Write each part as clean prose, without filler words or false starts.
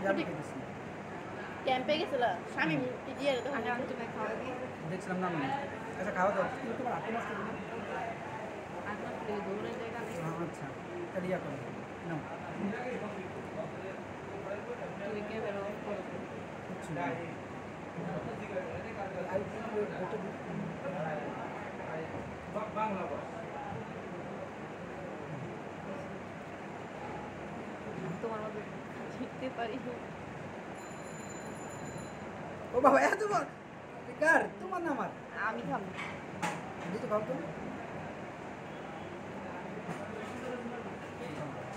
জানি খেতেছি ক্যাম্পে গেছিল স্বামী দিয়ে তো তুমি খাওয়া দিই দেখছিলাম না আমি আচ্ছা খাওয়া দাও কিন্তু তোমার হাতে নষ্ট করো আপনার দৌড়ে জায়গা নেই আচ্ছা তাহলে ইয়া করো নাও তুই কে বেরো করো কিছু না আর কি ফটো বাংলা তোমার মধ্যে শিখতে পারি ও বাবা এত বড় কার তোমার না আমার আমি খাবো দিতে খাও তো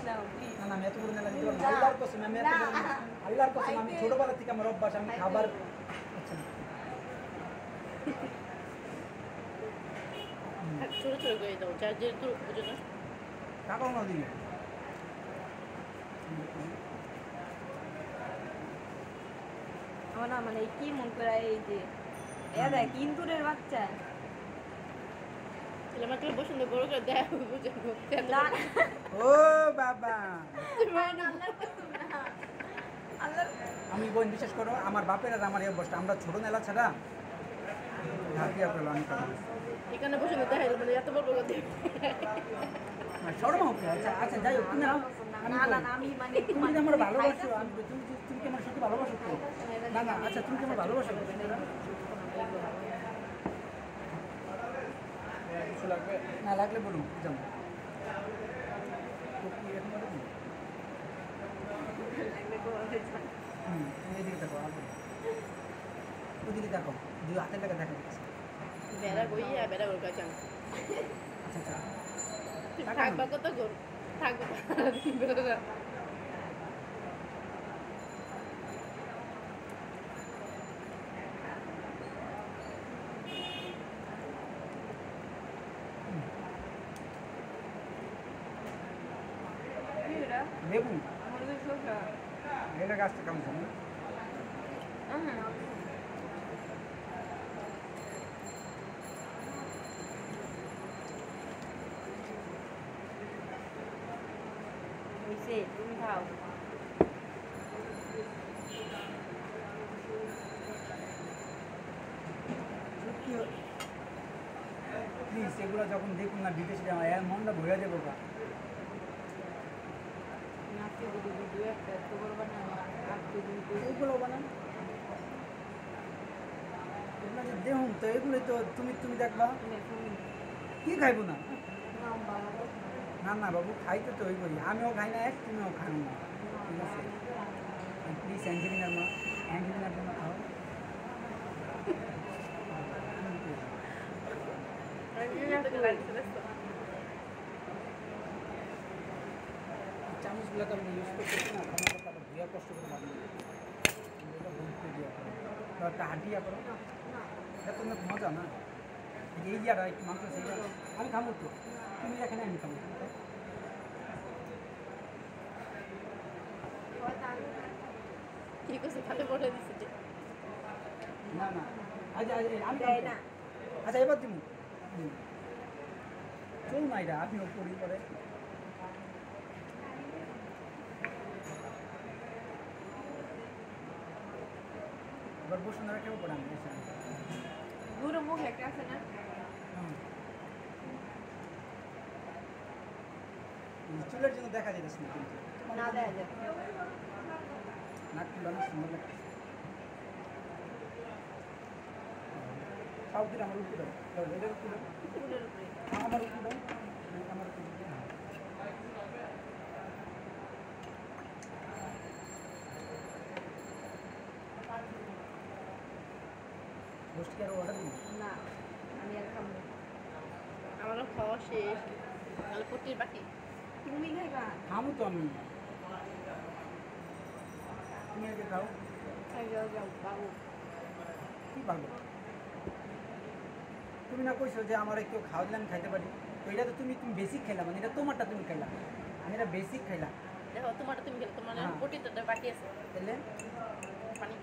নাও প্লিজ না না আমি এত বড় মেলা দিতে পারবো না। আল্লাহর কসম আমি এত বড় আল্লাহর কসম আমি ছোটবেলা থেকে আমার অভ্যাস আমি খাবার আচ্ছা ছোট ছোট করে দাও যার যে তো বুঝো না টাকাও না দিবে আমার না মানে কি মন করে এই যে এ দেখ ইন্দুরের বাচ্চা ছেলে মাত্র পছন্দ বড় করে দেয় বুঝো না ও বাবা আল্লাহ আমি বোন বিশ্বাস করো আমার বাপের আর আমার এই অভ্যাসটা আমরা ছোট নেলা ছাড়া হাতিয়া পেলো আমি খাবো এখানে পছন্দ দেয় মানে এত বড় করে দেয় শর্ম ওকে আচ্ছা আচ্ছা যাই হোক তুমি নাও না না না আমি মানে তুমি যদি আমার ভালোবাসো আমি তুমি কি আমার সাথে ভালোবাসো তো না না আচ্ছা তুমি কি আমার ভালোবাসো কিছু লাগবে না লাগলে বলুন যাবো এদিকে দেখো ওদিকে দেখো দুই হাতের টাকা দেখা যাচ্ছে বেড়া গইয়া বেড়া ওর কাছে আচ্ছা আচ্ছা থাকবা কত গোর থাকবা লেবু আমাদের শোষা এটা গাছটা কেমন জানো হইছে তুমি খাও প্লিজ এগুলো যখন দেখুন না বিদেশে যাওয়া এর মনটা ভরে যাবো গা নাচতে যদি ভিডিও একটা এত বড় বানায় আপনি এইগুলো বানান এগুলো যে দেখুন তো এগুলোই তো তুমি দেখবা কি খাইবো না না না বাবু খাইতে তো ওই করি আমিও খাই না এক তুমিও খাও না ঠিক আছে প্লিজ অ্যাঞ্জেলিনার জন্য খাও চামচগুলো তো আমি ইউজ করতেছি না আমার কথা আবার ধুয়া কষ্ট করে ভাবি এটা বলতে দিয়া করো একটা হাঁটিয়া করো এটা তো অনেক মজা না এই দিয়াটা একটু মাংস সেইটা আমি খাবো তো তুমি এখানে আমি খাবো কি করছে খাতে পড়ে দিচ্ছে না না আচ্ছা আমি দেয় না আচ্ছা এবার তুমি চল না এটা আমিও করি পরে এবার বসুন্ধরা কেউ পড়ে আমি গুরু মুখ একটা আছে না চুলের জন্য দেখা যেতেছে না কিন্তু না দেখা যায় নাক তুলে অনেক সুন্দর লাগছে সব দিন আমার উপরে দাও এটার উপরে ফুলের উপরে আমার উপরে দাও আমার উপরে গোষ্ঠী আরও অর্ডার দিন না আমি আর খাবো না। আমারও খাওয়া শেষ তাহলে পটির বাকি তুমি খাইবা খামো তো আমি তুমি আগে খাও যাও যাও বাবু কি পারবো তুমি না কইছো যে আমার কেউ খাওয়া দিলে আমি খাইতে পারি তো এটা তো তুমি বেসিক খাইলা মানে এটা তোমারটা তুমি খাইলা আমি এটা বেসিক খাইলা দেখো তোমারটা তুমি গেলে তোমার হ্যাঁ। পটিটা বাকি আছে তাহলে পানি